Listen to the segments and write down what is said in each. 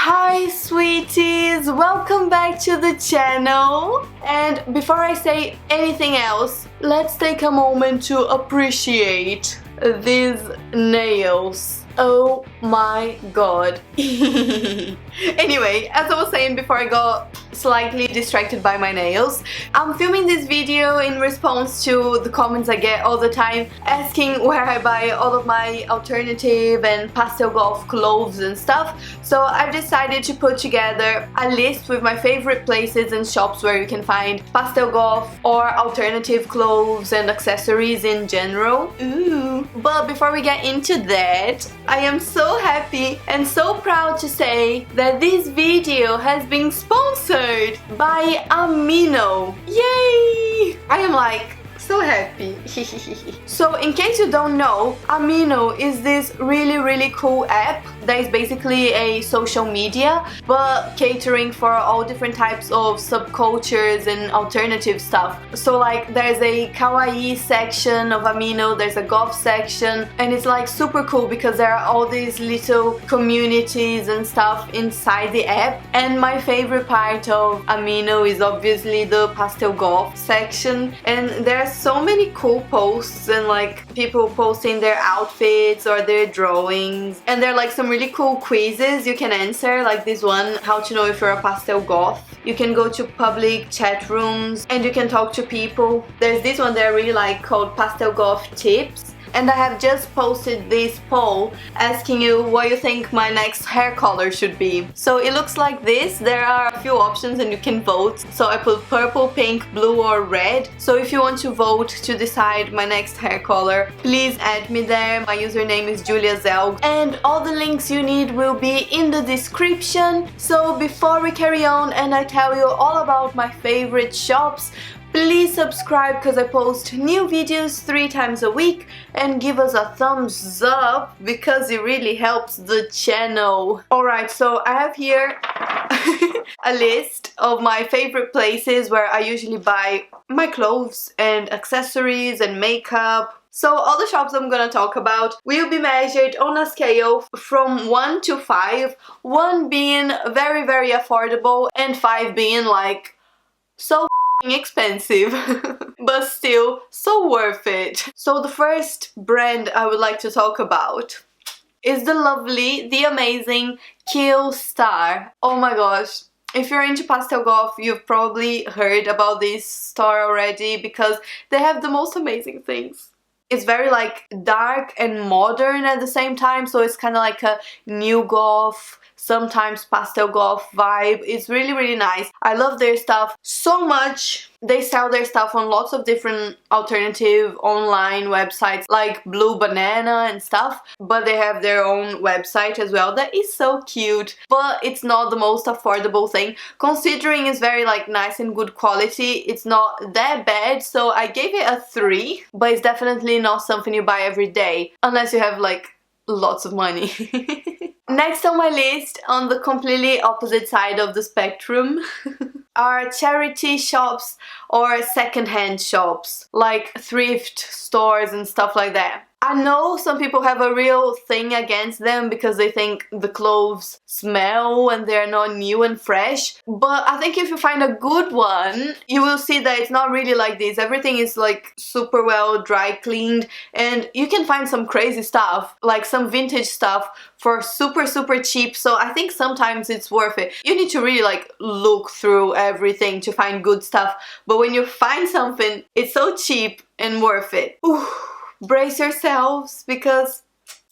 Hi sweeties, welcome back to the channel. And before I say anything else, let's take a moment to appreciate these nails. Oh my god. Anyway, as I was saying before I got slightly distracted by my nails, I'm filming this video in response to the comments I get all the time asking where I buy all of my alternative and Pastel Goth clothes and stuff. So I've decided to put together a list with my favorite places and shops where you can find Pastel Goth or alternative clothes and accessories in general. Ooh. But before we get into that, I am so happy and so proud to say that this video has been sponsored by Amino. Yay! I am like so happy. So in case you don't know, Amino is this really cool app that is basically a social media but catering for all different types of subcultures and alternative stuff. So like there's a kawaii section of Amino, there's a goth section, and it's like super cool because there are all these little communities and stuff inside the app. And my favorite part of Amino is obviously the Pastel Goth section, and there's so many cool posts and like people posting their outfits or their drawings, and there are like some really cool quizzes you can answer, like this one, how to know if you're a Pastel Goth. You can go to public chat rooms and you can talk to people. There's this one that I really like called Pastel Goth Tips. And I have just posted this poll asking you what you think my next hair color should be. So it looks like this. There are a few options and you can vote. So I put purple, pink, blue or red. So if you want to vote to decide my next hair color, please add me there. My username is Julia Zelg. And all the links you need will be in the description. So before we carry on and I tell you all about my favorite shops, please subscribe because I post new videos 3 times a week, and give us a thumbs up because it really helps the channel. Alright, so I have here a list of my favorite places where I usually buy my clothes and accessories and makeup. So all the shops I'm gonna talk about will be measured on a scale from 1 to 5, 1 being very affordable and 5 being like so expensive but still so worth it. So the first brand I would like to talk about is the lovely, the amazing Kill Star. Oh my gosh, if you're into Pastel Goth, you've probably heard about this store already because they have the most amazing things. It's very like dark and modern at the same time, so it's kind of like a new goth, sometimes Pastel Goth vibe. It's really nice. I love their stuff so much. They sell their stuff on lots of different alternative online websites like Blue Banana and stuff, but they have their own website as well that is so cute, but it's not the most affordable thing. Considering it's very like nice and good quality, it's not that bad, so I gave it a 3, but it's definitely not something you buy every day unless you have like lots of money. Next on my list, on the completely opposite side of the spectrum, are charity shops or second-hand shops, like thrift stores and stuff like that. I know some people have a real thing against them because they think the clothes smell and they're not new and fresh, but I think if you find a good one, you will see that it's not really like this. Everything is like super well dry cleaned, and you can find some crazy stuff, like some vintage stuff for super cheap, so I think sometimes it's worth it. You need to really like look through everything to find good stuff, but when you find something, it's so cheap and worth it. Ooh. Brace yourselves because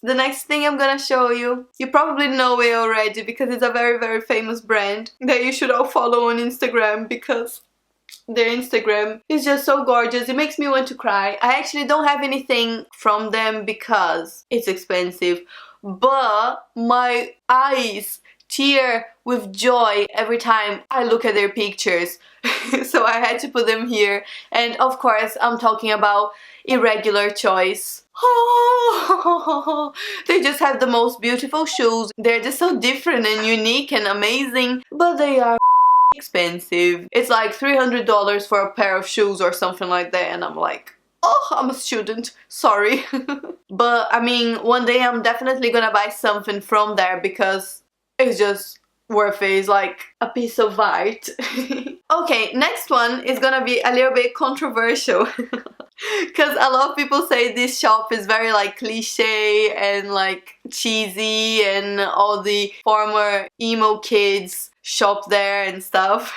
the next thing I'm gonna show you, you probably know it already because it's a very famous brand that you should all follow on Instagram because their Instagram is just so gorgeous. It makes me want to cry. I actually don't have anything from them because it's expensive, but my eyes tear with joy every time I look at their pictures. So I had to put them here, and of course I'm talking about Irregular Choice. Oh, they just have the most beautiful shoes. They're just so different and unique and amazing, but they are expensive. It's like $300 for a pair of shoes or something like that, and I'm like, oh, I'm a student, sorry. But I mean, one day I'm definitely gonna buy something from there because it's just worth it. It's like a piece of art. Okay, next one is gonna be a little bit controversial. Because a lot of people say this shop is very like cliche and like cheesy, and all the former emo kids shop there and stuff.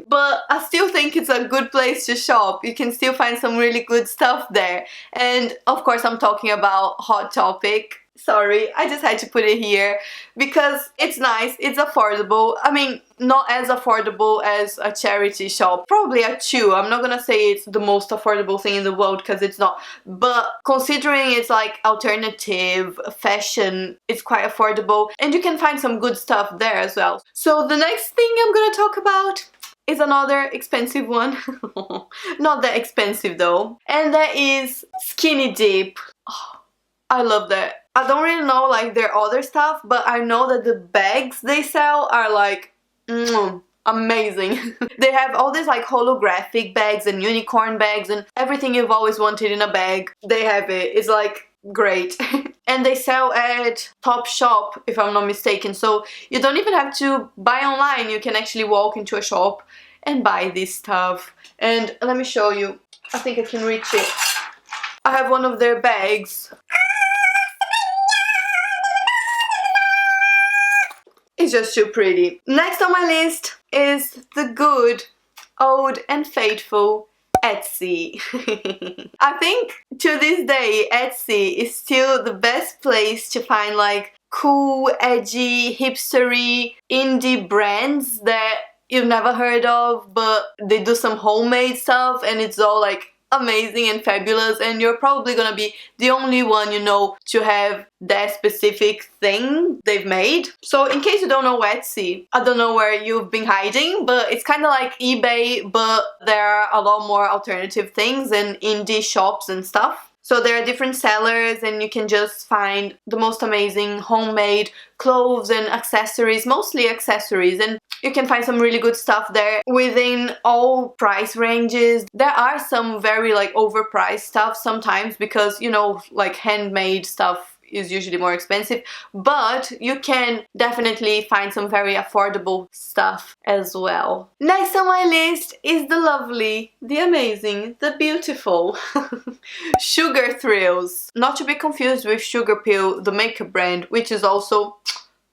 But I still think it's a good place to shop. You can still find some really good stuff there. And of course I'm talking about Hot Topic. Sorry, I just had to put it here because it's nice, it's affordable. I mean, not as affordable as a charity shop. Probably a 2. I'm not gonna say it's the most affordable thing in the world because it's not. But considering it's like alternative fashion, it's quite affordable. And you can find some good stuff there as well. So the next thing I'm gonna talk about is another expensive one. Not that expensive though. And that is Skinny Dip. Oh, I love that. I don't really know like their other stuff, but I know that the bags they sell are like amazing. They have all these like holographic bags and unicorn bags and everything you've always wanted in a bag. They have it. It's like great. And they sell at Topshop if I'm not mistaken, so you don't even have to buy online. You can actually walk into a shop and buy this stuff. And let me show you. I think I can reach it. I have one of their bags. It's just too pretty. Next on my list is the good, old and faithful Etsy. I think to this day Etsy is still the best place to find like cool, edgy, hipstery, indie brands that you've never heard of, but they do some homemade stuff and it's all like amazing and fabulous, and you're probably gonna be the only one you know to have that specific thing they've made. So in case you don't know Etsy, I don't know where you've been hiding, but it's kind of like eBay, but there are a lot more alternative things and indie shops and stuff. So there are different sellers and you can just find the most amazing homemade clothes and accessories, mostly accessories, and you can find some really good stuff there within all price ranges. There are some very like overpriced stuff sometimes because, you know, like handmade stuff is usually more expensive, but you can definitely find some very affordable stuff as well. Next on my list is the lovely, the amazing, the beautiful Sugar Thrills. Not to be confused with Sugar Pill, the makeup brand, which is also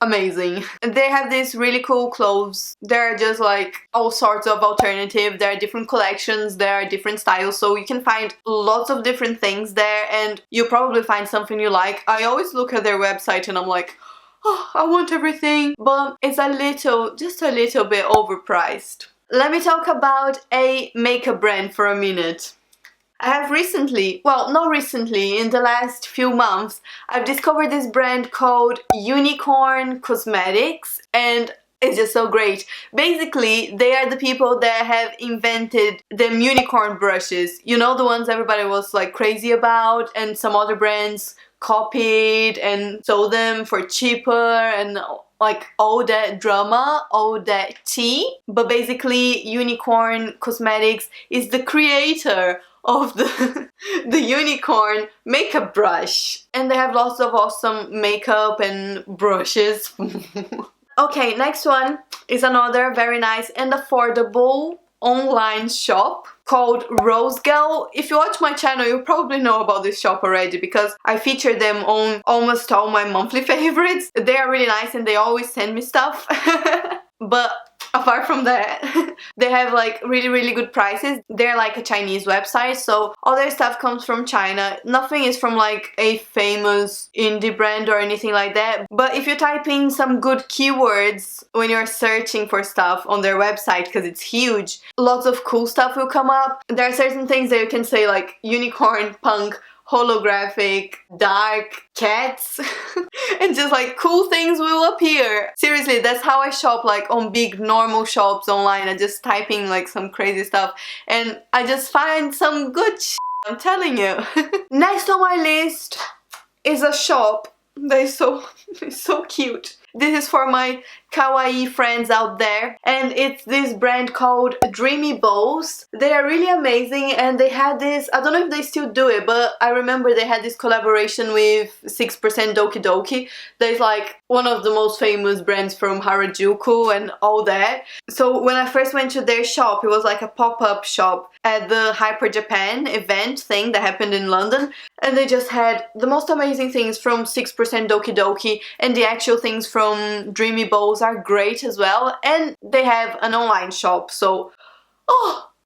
amazing. They have these really cool clothes. There are just like all sorts of alternative. There are different collections, there are different styles, so you can find lots of different things there and you'll probably find something you like. I always look at their website and I'm like, oh, I want everything, but it's a little, just a little bit overpriced. Let me talk about a makeup brand for a minute. I have recently, well, not recently, in the last few months, I've discovered this brand called Unicorn Cosmetics, and it's just so great. Basically, they are the people that have invented the unicorn brushes. You know, the ones everybody was like crazy about, and some other brands copied and sold them for cheaper and like all that drama, all that tea. But basically, Unicorn Cosmetics is the creator of the unicorn makeup brush, and they have lots of awesome makeup and brushes. Okay, next one is another very nice and affordable online shop called Rose Girl. If you watch my channel, you probably know about this shop already because I feature them on almost all my monthly favorites. They are really nice and they always send me stuff. But apart from that, they have like really good prices. They're like a Chinese website, so all their stuff comes from China. Nothing is from like a famous indie brand or anything like that. But if you type in some good keywords when you're searching for stuff on their website, because it's huge, lots of cool stuff will come up. There are certain things that you can say like unicorn, punk, holographic, dark, cats, and just like cool things will appear. Seriously, that's how I shop like on big normal shops online. I just type in like some crazy stuff and I just find some good shit, I'm telling you. Next on my list is a shop that is so cute. This is for my kawaii friends out there, and it's this brand called Dreamy Bows. They are really amazing, and they had this, I don't know if they still do it, but I remember they had this collaboration with 6% Doki Doki. There's like one of the most famous brands from Harajuku and all that. So when I first went to their shop, it was like a pop-up shop at the Hyper Japan event thing that happened in London, and they just had the most amazing things from 6% Doki Doki, and the actual things from Dreamy Bows are great as well, and they have an online shop, so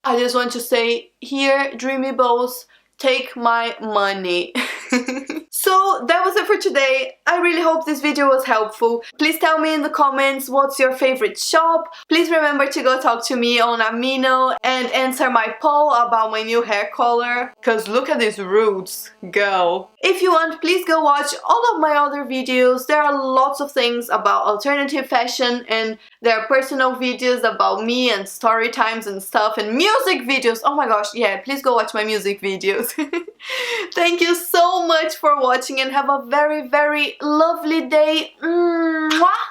I just want to say here, Dreamy Bows, take my money. So that was it for today. I really hope this video was helpful. Please tell me in the comments what's your favorite shop. Please remember to go talk to me on Amino and answer my poll about my new hair color. Cause look at these roots, girl. If you want, please go watch all of my other videos. There are lots of things about alternative fashion, and there are personal videos about me and story times and stuff, and music videos. Oh my gosh, yeah, please go watch my music videos. Thank you so much for watching, and have a very, very lovely day. Mwah!